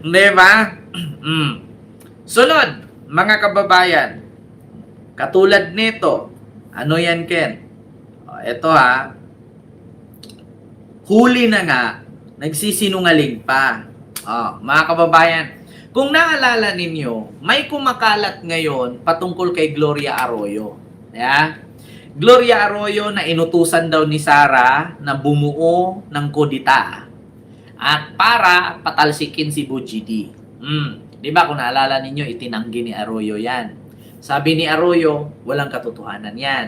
Di ba? Sunod, mga kababayan, katulad nito, ano yan, Ken? Ito ha, huli na nga, nagsisinungaling pa. Mga kababayan, kung naalala ninyo, may kumakalat ngayon patungkol kay Gloria Arroyo. Yeah? Gloria Arroyo na inutusan daw ni Sara na bumuo ng kudita at para patalsikin si Bujidi. Di ba kung naalala ninyo, itinanggi ni Arroyo yan. Sabi ni Arroyo, walang katotohanan yan.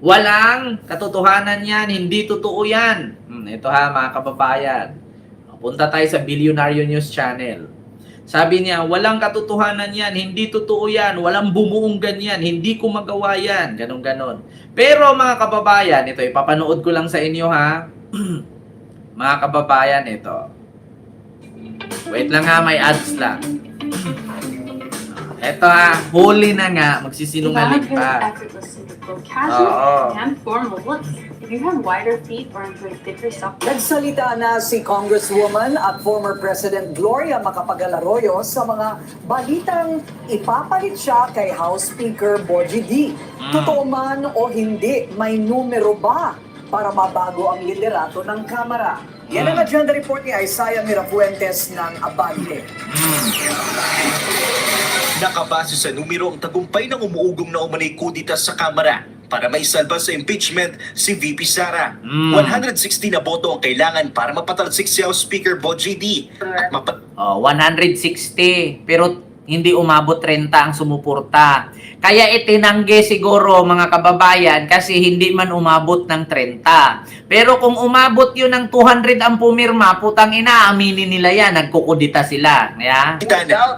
Walang katotohanan yan, hindi totoo yan. Ito ha mga kababayan. Punta tayo sa Bilyonaryo News Channel. Sabi niya, walang katotohanan yan, hindi totoo yan, walang bumuong ganyan, hindi ko magawa yan, ganon-ganon. Pero mga kababayan, ito, ipapanood ko lang sa inyo ha. Mga kababayan, ito. Wait lang ha, may ads lang. Ito ha, huli na nga, magsisinungaling pa. Casual and formal looks. If you have wider feet or enjoy thicker soft. Nagsalita na si Congresswoman at former President Gloria Macapagal-Arroyo sa mga balitang ipapalit siya kay House Speaker Bogie D. Totoo man o hindi, may numero ba para mabago ang liderato ng Kamara? Yan ang agenda report ni Isaiah Mirafuentes ng Abante. Nakabase sa numero ang tagumpay ng umuugong na umanay kudita sa Kamara para maisalba sa impeachment si VP Sara. 160 na boto ang kailangan para mapatalsik si House Speaker Bogie D. At 160, pero hindi umabot 30 ang sumuporta. Kaya itinanggi siguro mga kababayan kasi hindi man umabot ng 30. Pero kung umabot yun ng 200 ang pumirma, putang ina, aminin nila yan, nagkukudita sila. Yeah?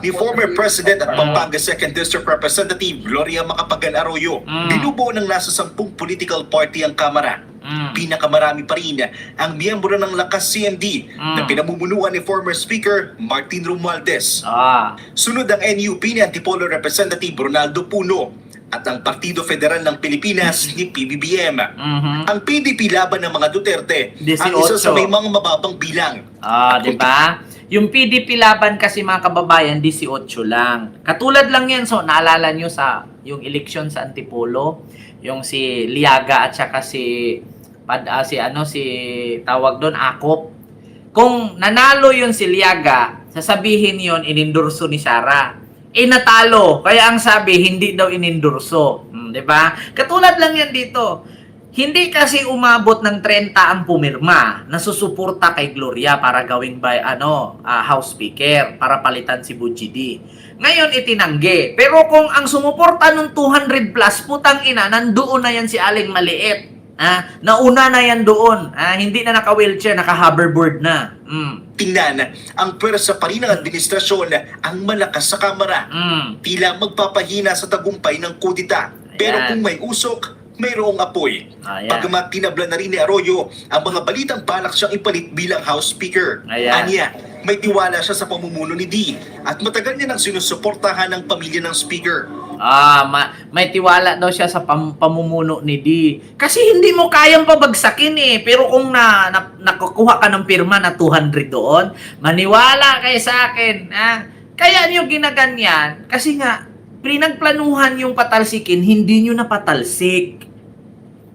Ni former President at Pampanga 2nd District Representative Gloria Macapagal-Arroyo, binubuo ng nasa 10 political party ang Kamara. Pinakamarami pa rin ang miyembro ng Lakas CMD na pinamumunuan ni former Speaker Martin Romualdez. Sunod ang NUP ni Antipolo Representative Ronaldo Puno at ang Partido Federal ng Pilipinas ni PBBM. Ang PDP laban ng mga Duterte ang isa sa may mga mababang bilang. Di ba? Yung PDP laban kasi mga kababayan, 18 lang. Katulad lang yan, so naalala nyo sa yung eleksyon sa Antipolo, yung si Liaga at saka si tawag doon, Akop. Kung nanalo yun si Liaga, sasabihin yun, inendorso ni Sara. Natalo. Kaya ang sabi, hindi daw inendorso. Diba? Katulad lang yan dito. Hindi kasi umabot ng 30 ang pumirma na susuporta kay Gloria para gawing House Speaker para palitan si Bujidi. Ngayon itinanggi. Pero kung ang sumuporta ng 200 plus, putang ina, nandoon na yan si Aling Maliit. Nauna na yan doon. Hindi na naka-wheelchair, naka-hoverboard na. Tingnan, ang pwersa pa rin ng administrasyon ang malakas sa Kamara. Tila magpapahina sa tagumpay ng kudita. Pero kung may usok, mayroong apoy. Pagkamat tinabla na rin ni Arroyo ang mga balitang balak siyang ipalit bilang House Speaker. Anya, may tiwala siya sa pamumuno ni D at matagal niya nang sinusuportahan ng pamilya ng Speaker. May tiwala daw siya sa pamumuno ni D. Kasi hindi mo kayang pabagsakin Pero kung nakukuha ka ng pirma na 200 doon, maniwala kayo sa akin. Kaya niyo ginaganyan kasi nga pinagplanuhan yung patalsikin, hindi nyo napatalsik.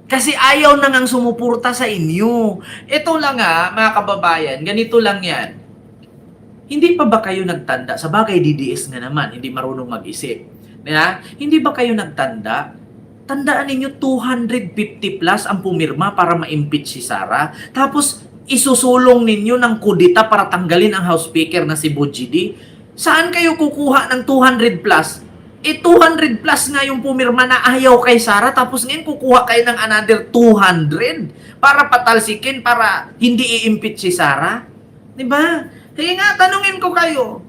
Kasi ayaw na ngang sumuporta sa inyo. Ito lang mga kababayan, ganito lang yan. Hindi pa ba kayo nagtanda? Sa bagay, DDS nga naman, hindi marunong mag-isip. Hindi ba kayo nagtanda? Tandaan ninyo, 250 plus ang pumirma para ma-impeach si Sara. Tapos, isusulong ninyo ng kudita para tanggalin ang House Speaker na si Bujidi. Saan kayo kukuha ng 200 plus? 200 plus nga yung pumirma na ayaw kay Sara, tapos ngayon kukuha kayo ng another 200 para patalsikin, para hindi i-impeach si Sara. Diba? Kaya nga, tanungin ko kayo,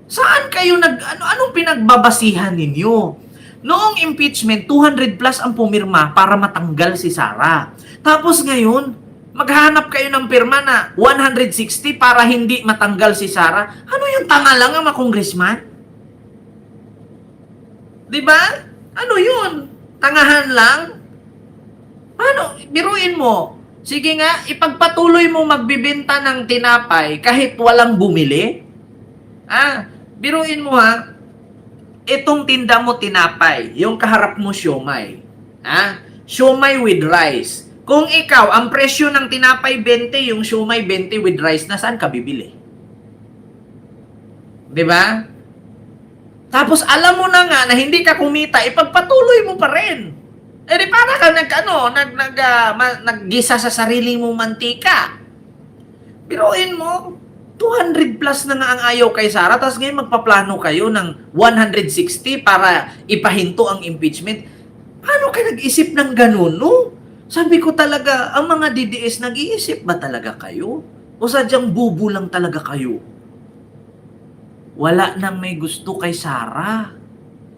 saan kayo anong pinagbabasihan ninyo? Noong impeachment, 200 plus ang pumirma para matanggal si Sara. Tapos ngayon, maghanap kayo ng pirma na 160 para hindi matanggal si Sara. Ano yung tanga lang mga congressman? Diba? Ano yun? Tangahan lang? Ano? Biruin mo. Sige nga, ipagpatuloy mo magbibenta ng tinapay kahit walang bumili. Biruin mo ha, itong tinda mo tinapay, yung kaharap mo siomay. Siomay with rice. Kung ikaw, ang presyo ng tinapay 20, yung siomay 20 with rice, nasaan ka bibili? 'Di ba? Tapos alam mo na nga na hindi ka kumita, ipagpatuloy mo pa rin. Di para ka naggisa sa sarili mong mantika. Biruin mo, 200 plus na nga ang ayaw kay Sara, tapos ngayon magpaplano kayo ng 160 para ipahinto ang impeachment. Paano ka nag-isip ng ganun, no? Sabi ko talaga, ang mga DDS, nag-iisip ba talaga kayo? O sadyang bubu lang talaga kayo? Wala nang may gusto kay Sara.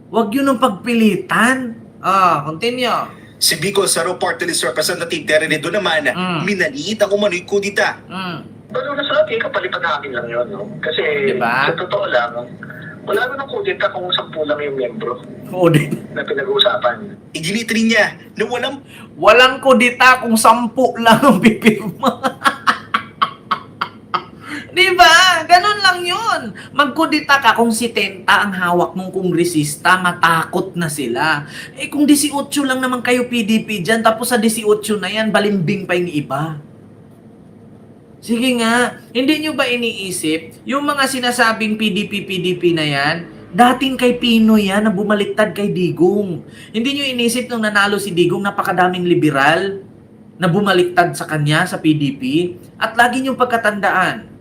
Huwag yun ang pagpilitan. Continue. Si Bicol Saro Party List Representative Terry Redo naman, minaliit ang umano'y kudita. Pero sa akin, kapalitan namin lang yun, no? Kasi Diba? sa totoo lang, wala naman ng kudita kung 10 lang yung membro Oo din. na pinag-uusapan. Iginit rin niya na Walang kudita kung 10 lang ang pipirma. Diba? Ganun lang yun. Magkudita ka kung 70 ang hawak mong kongresista, matakot na sila. Kung 18 lang naman kayo PDP dyan, tapos sa 18 na yan, balimbing pa yung iba. Sige nga, hindi nyo ba iniisip, yung mga sinasabing PDP na yan, dating kay Pinoy yan na bumaliktad kay Digong. Hindi nyo inisip nung nanalo si Digong, napakadaming liberal na bumaliktad sa kanya, sa PDP. At lagi nyo pagkatandaan,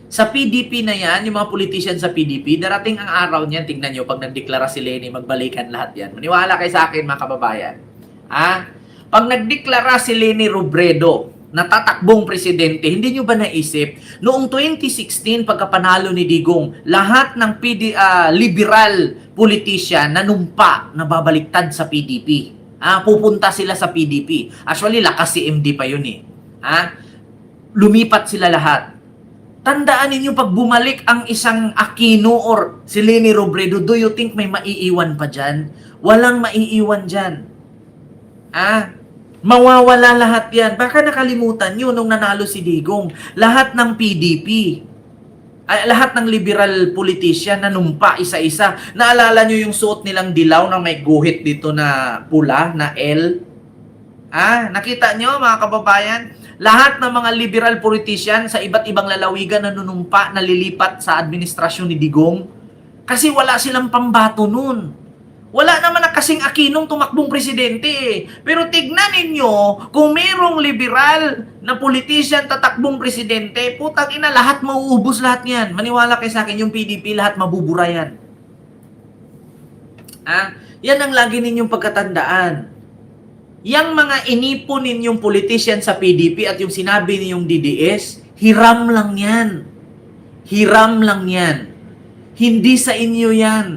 sa PDP na yan, yung mga politician sa PDP, darating ang araw niyan, tingnan nyo, pag nagdeklara si Leni, magbalikan lahat yan. Maniwala kayo sa akin, mga kababayan. Pag nagdeklara si Leni Robredo, na tatakbong presidente, hindi nyo ba naisip, noong 2016, pagkapanalo ni Digong, lahat ng liberal politician na numpa na babaliktad sa PDP. Pupunta sila sa PDP. Actually, lakas si MD pa yun eh. Lumipat sila lahat. Tandaan ninyo, pag bumalik ang isang Aquino or si Leni Robredo, do you think may maiiwan pa dyan? Walang maiiwan dyan. Mawawala lahat yan. Baka nakalimutan nyo nung nanalo si Digong. Lahat ng PDP, lahat ng liberal politician na numpa isa-isa. Naalala nyo yung suot nilang dilaw na may guhit dito na pula, na L? Nakita nyo mga kababayan? Lahat ng mga liberal politician sa iba't ibang lalawigan na nunumpa, nalilipat sa administrasyon ni Digong. Kasi wala silang pambato nun. Wala naman na kasing Aquinong tumakbong presidente eh. Pero tignan ninyo, kung merong liberal na politician tatakbong presidente, putang ina, lahat mauubos lahat yan. Maniwala kayo sa akin, yung PDP, lahat mabubura yan. Yan ang lagi ninyong pagkatandaan. Yang mga inipon ninyong politician sa PDP at yung sinabi ninyong DDS, hiram lang yan. Hiram lang yan. Hindi sa inyo yan.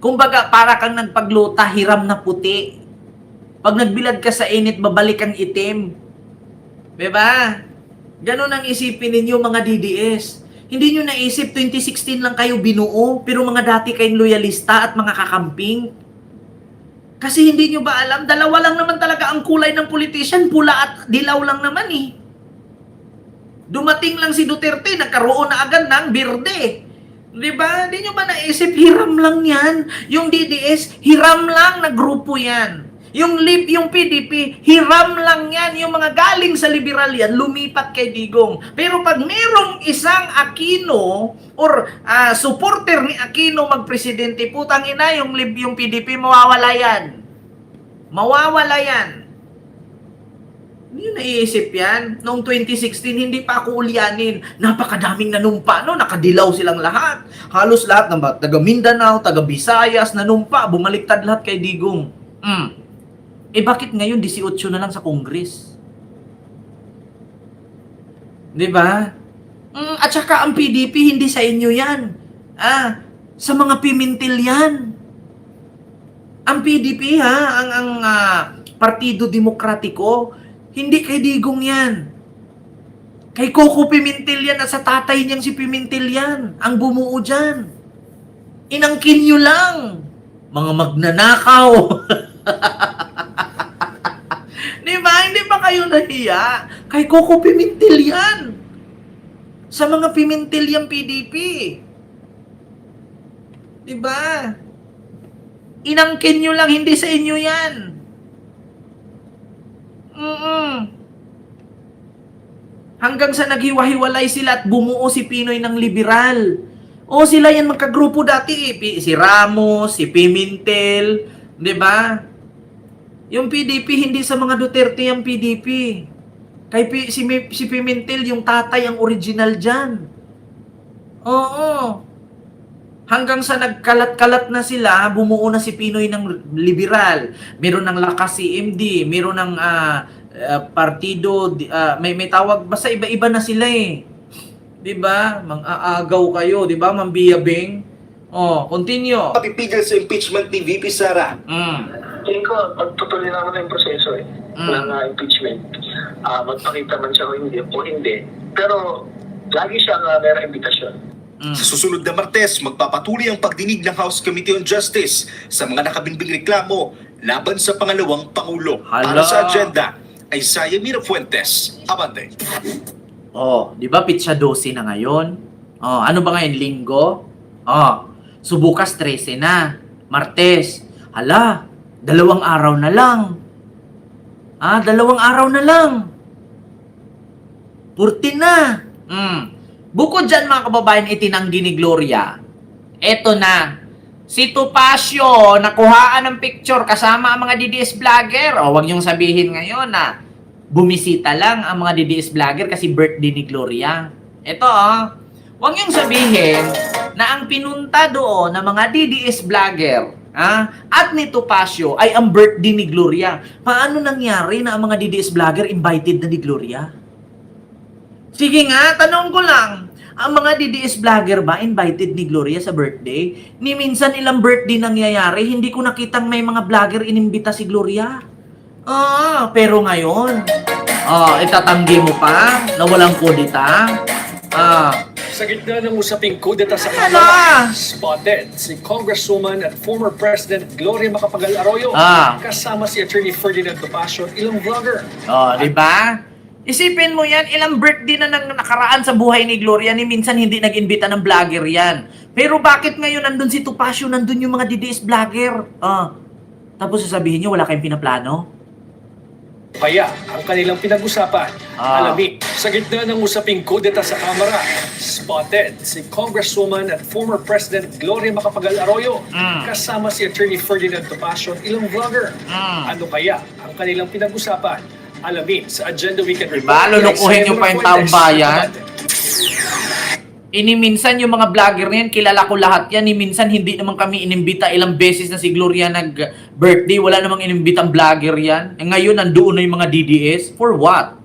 Kumbaga, para kang nagpagluta, hiram na puti. Pag nagbilad ka sa init, babalik ang itim. Diba? Ganon ang isipin ninyo mga DDS. Hindi nyo naisip, 2016 lang kayo binuo, pero mga dati kayong loyalista at mga kakamping. Kasi hindi nyo ba alam, dalawa lang naman talaga ang kulay ng politician, pula at dilaw lang naman eh. Dumating lang si Duterte, nagkaroon na agad ng berde. Diba? Hindi nyo ba naisip, hiram lang yan. Yung DDS, hiram lang na grupo yan. Yung PDP, hiram lang yan. Yung mga galing sa liberal yan, lumipat kay Digong. Pero pag merong isang Aquino or supporter ni Aquino magpresidente, putang ina, yung PDP, mawawala yan. Mawawala yan. Hindi nyo naiisip yan. Noong 2016, hindi pa ako ulyanin. Napakadaming nanumpa. No? Nakadilaw silang lahat. Halos lahat ng taga Mindanao, taga Visayas, nanumpa. Bumaliktad lahat kay Digong. Bakit ngayon 18 na lang sa Congress? Diba? At saka ang PDP, hindi sa inyo yan. Sa mga pimintil yan. Ang PDP, ang Partido Demokratiko, hindi kay Digong yan. Kay Coco Pimentel yan at sa tatay niyang si Pimentel yan. Ang bumuo dyan. Inangkin nyo lang. Mga magnanakaw. Diba? Hindi ba kayo nahiya? Kay Coco Pimentel yan. Sa mga Pimentel yan PDP. Diba? Inangkin nyo lang, hindi sa inyo yan. Hanggang sa naghiwa-hiwalay sila at bumuo si Pinoy ng liberal. O sila yan magkagrupo dati eh. Si Ramos, si Pimentel, di ba? Yung PDP, hindi sa mga Duterte yung PDP. Si Pimentel, yung tatay ang original dyan. Oo. Hanggang sa nagkalat-kalat na sila, bumuo na si Pinoy ng liberal. Meron ng Lakas CMD, meron ng partido, may tawag, basta iba-iba na sila eh. 'Di ba? Mang-aagaw kayo, 'di ba? Mambiyabing. Oh, continue. Papipigil sa impeachment ni VP Sara. Tingin ko, pagtutuloy naman yung proseso ng impeachment. Magpakita man siya o hindi. Pero, lagi siyang merong imbitasyon. Sa susunod na Martes, magpapatuloy ang pagdinig ng House Committee on Justice sa mga nakabinbing reklamo laban sa pangalawang Pangulo. Para sa agenda, ay Saya Mira Fuentes. Abante. Oh, 'di ba pitsa 12 na ngayon? Oh, ano ba ngayon, Linggo? Oh, so bukas 13 na. Martes. Hala, 2 araw na lang. 2 araw na lang. 14 na. Bukod dyan mga kababayan, itinanggi ni Gloria. Eto na. Si Topacio, nakuhaan ng picture kasama ang mga DDS vlogger. O, wag niyong sabihin ngayon na bumisita lang ang mga DDS vlogger kasi birthday ni Gloria. Ito, wag niyong sabihin na ang pinunta doon ng mga DDS vlogger at ni Topacio ay ang birthday ni Gloria. Paano nangyari na ang mga DDS vlogger invited na ni Gloria? Sige nga, tanong ko lang. Ang mga DDS vlogger ba invited ni Gloria sa birthday? Ni minsan ilang birthday nangyayari, hindi ko nakitang may mga vlogger inimbita si Gloria. Pero ngayon, itatanggi mo pa na walang kudita? Sa gitna ng usaping kudeta sa Kamara, spotted si Congresswoman at former President Gloria Macapagal Arroyo kasama si Attorney Ferdinand Topacio at ilang vlogger. Di ba? Isipin mo yan, ilang birthday na nang nakaraan sa buhay ni Gloria, ni minsan hindi nag-imbita ng vlogger yan. Pero bakit ngayon nandun si Topacio, nandun yung mga DDS vlogger? Tapos sasabihin nyo, wala kayong pinaplano? Kaya ang kanilang pinag-usapan, alamin. Sa gitna ng usaping kudeta sa Kamara, spotted si Congresswoman at former President Gloria Macapagal Arroyo kasama si Attorney Ferdinand Topacio at ilang vlogger. Ano kaya ang kanilang pinag-usapan? Alamin sa Agenda Weekend Report. Diba? Lulukuhin nyo pa yung taong bayan. Minsan yung mga vlogger na yan, kilala ko lahat yan. Minsan hindi naman kami inimbita. Ilang beses na si Gloria nag-birthday, wala namang inimbitang vlogger yan. Ngayon, nandoon na yung mga DDS. For what?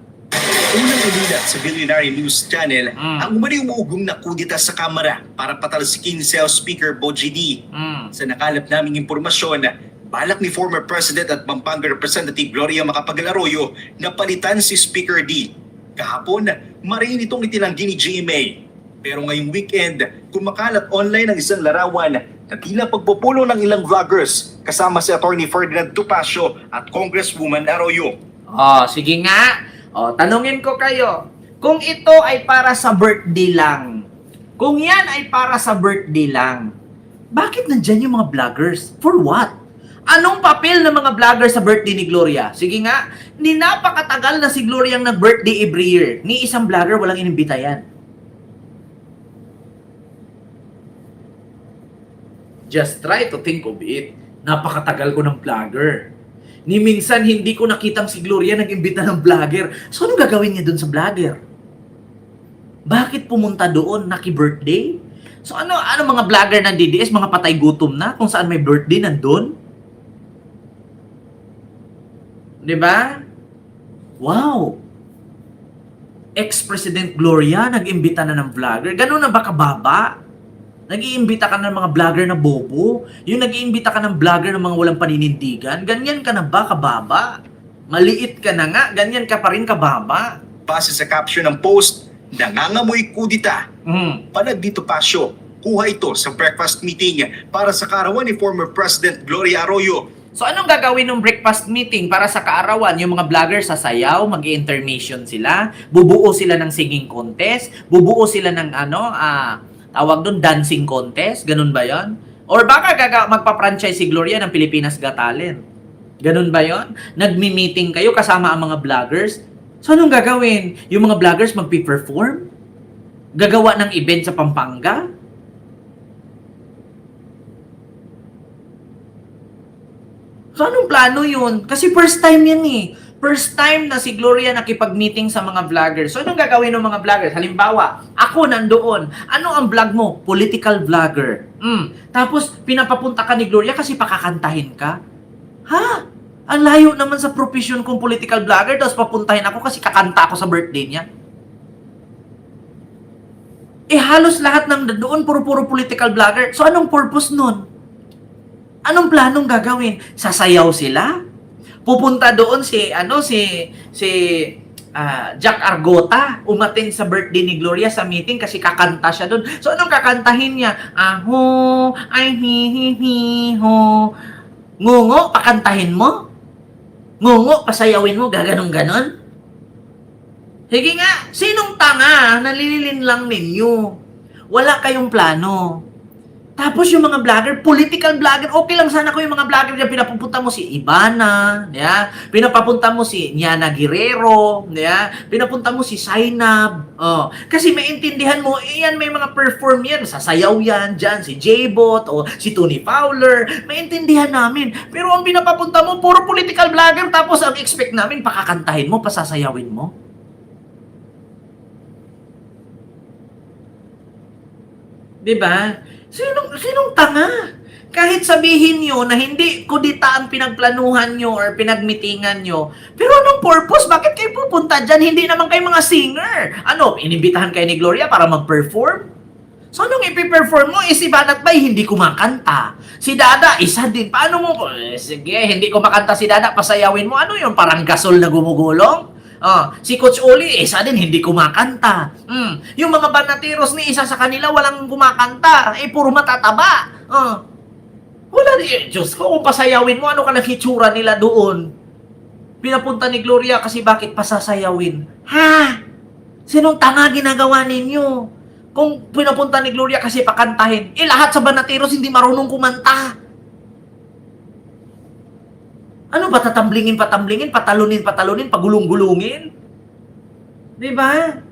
Unang ulilat sa Billionaire News Channel ang umani umuugong na kudita sa Kamara para patalsikin si House Speaker Boji D. Sa nakalap naming impormasyon, balak ni former President at Pampanga Representative Gloria Macapagal Arroyo na palitan si Speaker D. Kahapon, marin itong itinanggi ni GMA. Pero ngayong weekend, kumakalat online ang isang larawan na tila pagpupulong ng ilang vloggers kasama si Attorney Ferdinand Topacio at Congresswoman Arroyo. Sige nga. Tanungin ko kayo. Kung ito ay para sa birthday lang, kung yan ay para sa birthday lang, bakit nandyan yung mga vloggers? For what? Anong papel ng mga vlogger sa birthday ni Gloria? Sige nga, ni napakatagal na si Gloria ang nag-birthday every year. Ni isang vlogger walang inimbita yan. Just try to think of it. Napakatagal ko ng vlogger. Ni minsan hindi ko nakitang si Gloria nag-imbita ng vlogger. So ano gagawin niya dun sa vlogger? Bakit pumunta doon? Naki-birthday? So ano mga vlogger ng DDS? Mga patay gutom na? Kung saan may birthday nandun? Diba? Wow! Ex-President Gloria, nag-imbita na ng vlogger. Ganun na ba kababa? Nag-iimbita ka ng mga vlogger na bobo? Yung nag-iimbita ka ng vlogger ng mga walang paninindigan? Ganyan ka na ba kababa? Maliit ka na nga, ganyan ka pa rin kababa? Base sa caption ng post, nangangamoy kudita. Palag dito Topacio, kuha ito sa breakfast meeting para sa kaarawan ni former President Gloria Arroyo. So anong gagawin ng breakfast meeting para sa kaarawan? Yung mga vlogger sasayaw, mag-intermission sila, bubuo sila ng singing contest, bubuo sila ng tawag doon, dancing contest, ganun ba yon? Or baka magpa-franchise si Gloria ng Pilipinas Got Talent. Ganun ba yon? Nagmi-meeting kayo kasama ang mga vloggers? So, anong gagawin? Yung mga vloggers magpi-perform? Gagawa ng event sa Pampanga? So, anong plano yun? Kasi first time yan eh. First time na si Gloria nakipag-meeting sa mga vloggers. So, anong gagawin ng mga vloggers? Halimbawa, ako nandoon. Ano ang vlog mo? Political vlogger. Tapos, pinapapunta ka ni Gloria kasi pakakantahin ka? Ha? Ang layo naman sa profession kong political vlogger, tapos papuntahin ako kasi kakanta ako sa birthday niya. Eh, halos lahat ng doon, puro political vlogger. So, anong purpose nun? Anong planong gagawin? Sasayaw sila? Pupunta doon si Jack Argota, umattend sa birthday ni Gloria sa meeting kasi kakanta siya doon. So, anong kakantahin niya? Aho, ay hi, ho. Ngungo, pakantahin mo? Ngungo, pasayawin mo, gaganong-ganon? Sige nga, sinong tanga? Nalililin lang ninyo. Wala kayong plano. Tapos yung mga vlogger, political vlogger, okay lang sana kung yung mga vlogger na pinapupunta mo si Ivana, yeah? Pinapapunta mo si Niana Guerrero, yeah? Pinapunta mo si Sainab. Oh. Kasi maintindihan mo, yan may mga perform yan, sasayaw yan dyan, si J-Bot o si Tony Fowler, maintindihan namin. Pero ang pinapapunta mo, puro political vlogger, tapos ang expect namin, pakakantahin mo, pasasayawin mo. Diba? Sinong tanga? Kahit sabihin nyo na hindi kudita ang pinagplanuhan nyo or pinagmitingan nyo, pero anong purpose? Bakit kayo pupunta dyan? Hindi naman kayo mga singer. Ano, inibitahan kayo ni Gloria para mag-perform? So, anong ipiperform mo? Si Banat Bay, hindi kumakanta. Si Dada, isa din. Paano mo? Sige, hindi kumakanta si Dada, pasayawin mo. Ano yun? Parang gasol na gumugulong? Si Coach Oli, isa din, hindi kumakanta. Yung mga banateros ni isa sa kanila, walang kumakanta. Puro matataba. Wala din. Diyos ko, kung pasayawin mo, ano ka nakitsura nila doon? Pinapunta ni Gloria kasi bakit pasasayawin? Ha? Sinong tanga ginagawa ninyo? Kung pinapunta ni Gloria kasi pakantahin, lahat sa banateros hindi marunong kumanta. Ano ba, tatamblingin, patalunin, pagulong-gulungin? Diba?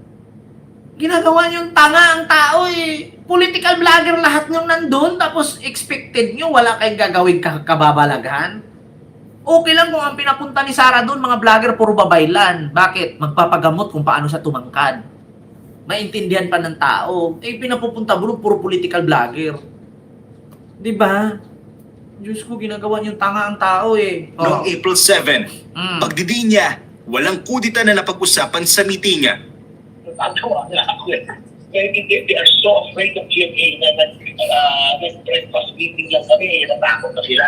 Ginagawa niyong tanga ang tao eh. Political vlogger lahat niyong nandun, tapos expected niyo wala kayong gagawin kababalaghan. Okay lang kung ang pinapunta ni Sarah doon, mga vlogger puro babaylan. Bakit? Magpapagamot kung paano siya tumangkad. Maintindihan pa ng tao. Pinapupunta mo puro political vlogger. Diba? Diyos ko, ginagawa niyong tanga ang tao eh. Noong April 7, pagdidi niya, walang kudita na napag-usapan sa meeting niya. Natawa na ako eh. They are so afraid of GMA na nag-breakfast meeting lang kami, natakot na sila.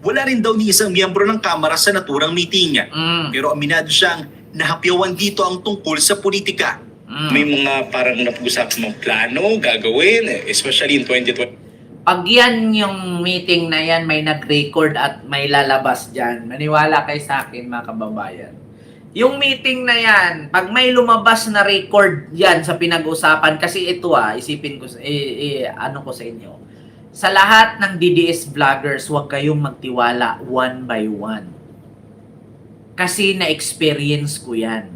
Wala rin daw ni isang miyembro ng Kamara sa naturang meeting niya. Pero aminado siyang nahapyawan dito ang tungkol sa politika. May mga parang napag-usapan mong plano, gagawin, especially in 2020. Pag yan yung meeting na yan, may nag-record at may lalabas dyan, maniwala kayo sa akin mga kababayan. Yung meeting na yan, pag may lumabas na record yan sa pinag-usapan, kasi ito isipin ko, ano ko sa inyo, sa lahat ng DDS vloggers, huwag kayong magtiwala one by one. Kasi na-experience ko yan.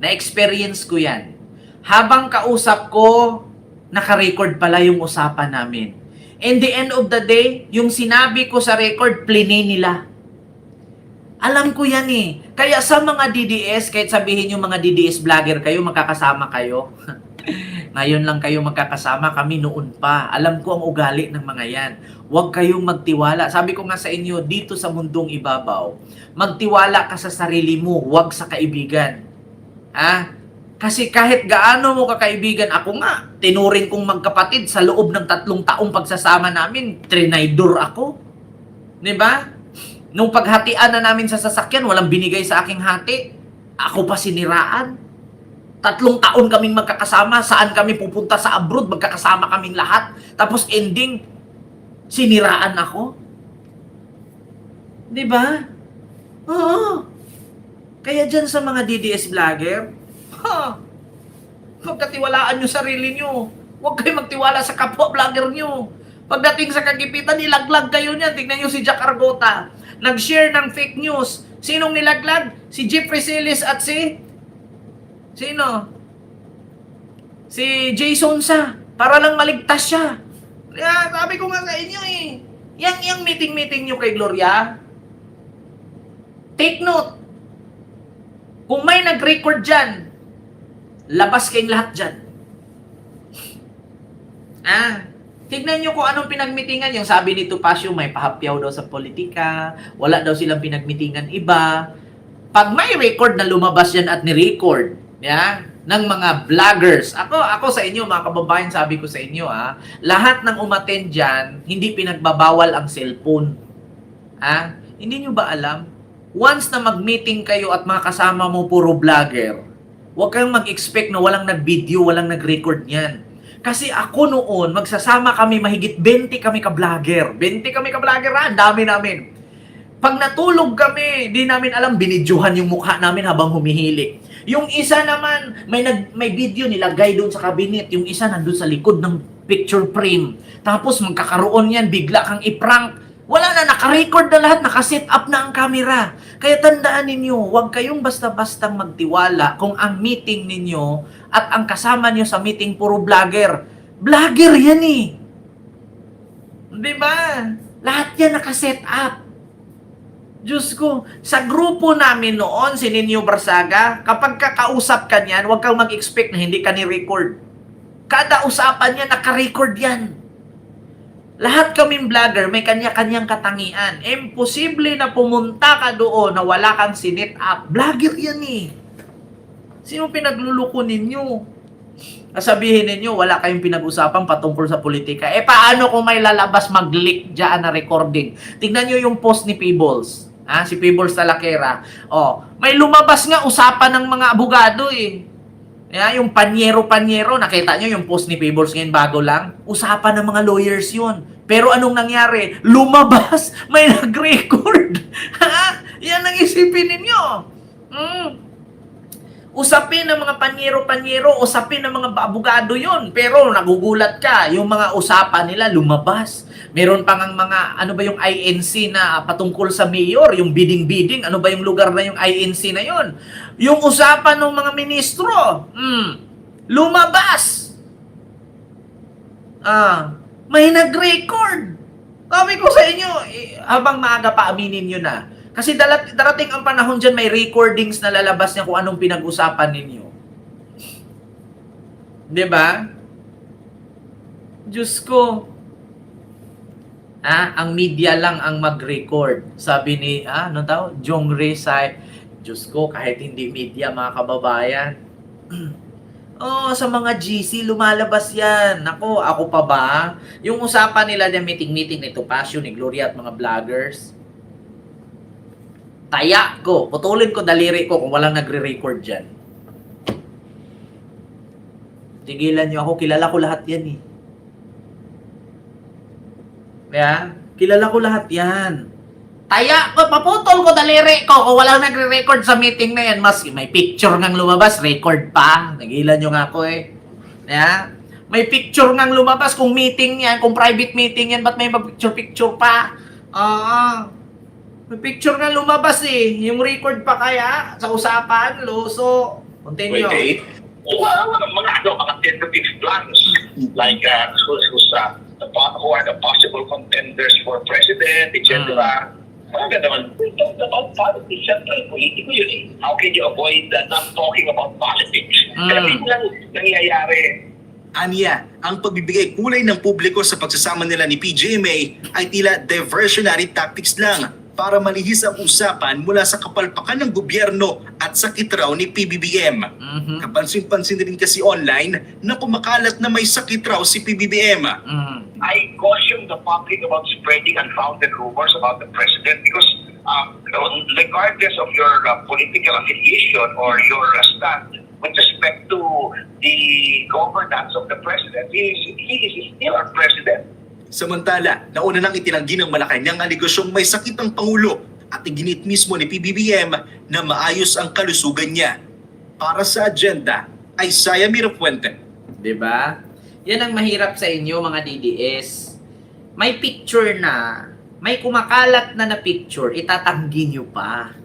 Na-experience ko yan. Habang kausap ko, naka-record pala yung usapan namin. In the end of the day, yung sinabi ko sa record, plinay nila. Alam ko yan eh. Kaya sa mga DDS, kahit sabihin yung mga DDS vlogger kayo, magkakasama kayo. Ngayon lang kayo magkakasama, kami noon pa. Alam ko ang ugali ng mga yan. Huwag kayong magtiwala. Sabi ko nga sa inyo, dito sa mundong ibabaw, magtiwala ka sa sarili mo, huwag sa kaibigan. Kasi kahit gaano mo kakaibigan, ako nga, tinuring kong magkapatid sa loob ng 3 taong pagsasama namin, trinaydor ako. Diba? Nung paghatian na namin sa sasakyan, walang binigay sa aking hati. Ako pa siniraan. 3 taon kaming magkakasama, saan kami pupunta sa abroad, magkakasama kaming lahat. Tapos ending, siniraan ako. Diba? Oo. Kaya dyan sa mga DDS vlogger, pagkatiwalaan nyo sarili nyo. Huwag kayo magtiwala sa kapwa vlogger nyo. Pagdating sa kagipitan, nilaglag kayo niyan. Tignan nyo si Jack Argota. Nag-share ng fake news. Sinong nilaglag? Si Jeffrey Celis at si... Sino? Si Jason Sa. Para lang maligtas siya. Kaya sabi ko nga sa inyo eh. Yang meeting-meeting nyo kay Gloria, take note. Kung may nag-record dyan, labas kayong lahat dyan. Tignan nyo kung anong pinagmitingan. Yung sabi ni Topacio, may pahapyaw daw sa politika, wala daw silang pinagmitingan iba. Pag may record na lumabas yan at ni-record, ng mga vloggers. Ako sa inyo, mga kababayan, sabi ko sa inyo, lahat ng umattend dyan, hindi pinagbabawal ang cellphone. Hindi nyo ba alam? Once na mag-meeting kayo at mga kasama mo puro vlogger, huwag kayong mag-expect na walang nag-video, walang nag-record niyan. Kasi ako noon, magsasama kami, mahigit 20 kami ka-vlogger. 20 kami ka-vlogger, ang dami namin. Pag natulog kami, di namin alam, binidyohan yung mukha namin habang humihilik. Yung isa naman, may video nilagay doon sa cabinet. Yung isa nandun sa likod ng picture frame. Tapos magkakaroon yan, bigla kang i-prank. Wala na, naka-record na lahat, naka-set up na ang camera. Kaya tandaan ninyo, huwag kayong basta-bastang magtiwala kung ang meeting ninyo at ang kasama nyo sa meeting puro vlogger. Vlogger yan eh. Diba? Lahat yan naka-set up. Diyos ko, sa grupo namin noon, si Ninyo Barsaga, kapag kakausap ka niyan, huwag kang mag-expect na hindi ka ni-record. Kada usapan niya, naka-record yan. Lahat kaming vlogger, may kanya-kanyang katangian. Imposible na pumunta ka doon na wala kang sinet up. Vlogger yan eh. Sino pinagluluko ninyo? Sabihin ninyo, wala kayong pinag-usapan patungkol sa politika. Paano kung may lalabas mag-leak dyan na recording? Tignan nyo yung post ni Peebles. Si Peebles Talakera. May lumabas nga usapan ng mga abogado eh. Yung panyero-panyero, nakita nyo yung post ni Peebles ngayon bago lang? Usapan ng mga lawyers yun. Pero anong nangyari? Lumabas, may nag-record. Yan ang isipin ninyo. Usapin ng mga panyero-panyero, usapin ng mga abogado yun. Pero nagugulat ka, yung mga usapan nila lumabas. Meron pang ang mga, ano ba yung INC na patungkol sa mayor, yung bidding-bidding, ano ba yung lugar na yung INC na yun? Yung usapan ng mga ministro, lumabas. May nag-record. Sabi ko sa inyo, habang maaga pa aminin nyo na. Kasi darating ang panahon dyan, may recordings na lalabas niya kung anong pinag-usapan ninyo. Diba? Diyos ko. Ang media lang ang mag-record. Sabi ni, Jong Resay, Diyos ko, kahit hindi media, mga kababayan. Sa mga GC, lumalabas yan. Ako pa ba? Yung usapan nila ng meeting ni Topacio, ni Gloria at mga vloggers, taya ko, putulin ko daliri ko kung walang nagre-record dyan. Tigilan nyo ako, kilala ko lahat yan eh. Kilala ko lahat yan. Taya ko, paputol ko daliri ko kung walang nagre-record sa meeting na yan. Mas may picture ngang lumabas, record pa. Nagilan nyo nga ako eh. May picture ngang lumabas kung meeting yan, kung private meeting yan, ba't may picture pa? May picture nga lumabas eh. Yung record pa kaya sa usapan, loso. Continue. Mga tentative plans like who are the possible contenders for president, etc. Mga naman, we talked about politics. Siyempre, politiko yun eh. How can you avoid not talking about politics? Kasi lang nangyayari. Aniya, ang pagbibigay kulay ng publiko sa pagsasama nila ni PGMA ay tila diversionary tactics lang para malihis ang usapan mula sa kapalpakan ng gobyerno at sakit raw ni PBBM. Kapansin-pansin rin kasi online na kumakalat na may sakit raw si PBBM. I caution the public about spreading unfounded rumors about the president because regardless of your political affiliation or your stand with respect to the governance of the president, he is still our president. Samantala, nauna nang itinanggi ng Malacanang aligasyong may sakit ang Pangulo at iginit mismo ni PBBM na maayos ang kalusugan niya. Para sa agenda ay Saya Mirapuente. Diba? Yan ang mahirap sa inyo mga DDS. may picture na, may kumakalat na picture, itatanggi nyo pa.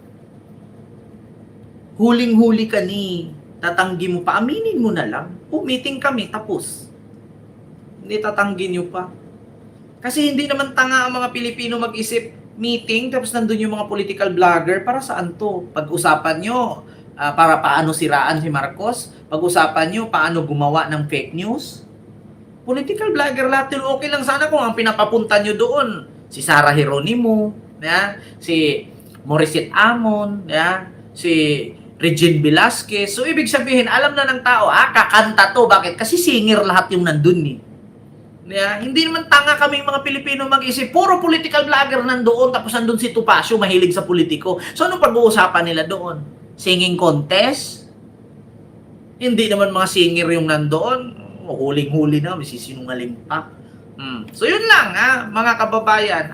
Huling-huli ka ni, tatanggi mo pa, aminin mo na lang. Meeting kami, tapos. Hindi tatanggi nyo pa. Kasi hindi naman tanga ang mga Pilipino mag-isip, meeting, tapos nandun yung mga political vlogger, para saan to? Pag-usapan nyo, para paano siraan si Marcos? Pag-usapan nyo, paano gumawa ng fake news? Political vlogger lahat yun, okay lang sana kung ang pinapapunta nyo doon, si Sara Geronimo, si Morissette Amon, si Regine Velasquez. So, ibig sabihin, alam na ng tao, kakanta to. Bakit? Kasi singer lahat yung nandun eh. Hindi naman tanga kaming mga Pilipino mag-isip. Puro political vlogger nandoon, tapos nandun si Topacio, mahilig sa politiko. So, anong pag-uusapan nila doon? Singing contest? Hindi naman mga singer yung nandoon. Huling-huli na, may sisinungaling pa. So, yun lang, mga kababayan.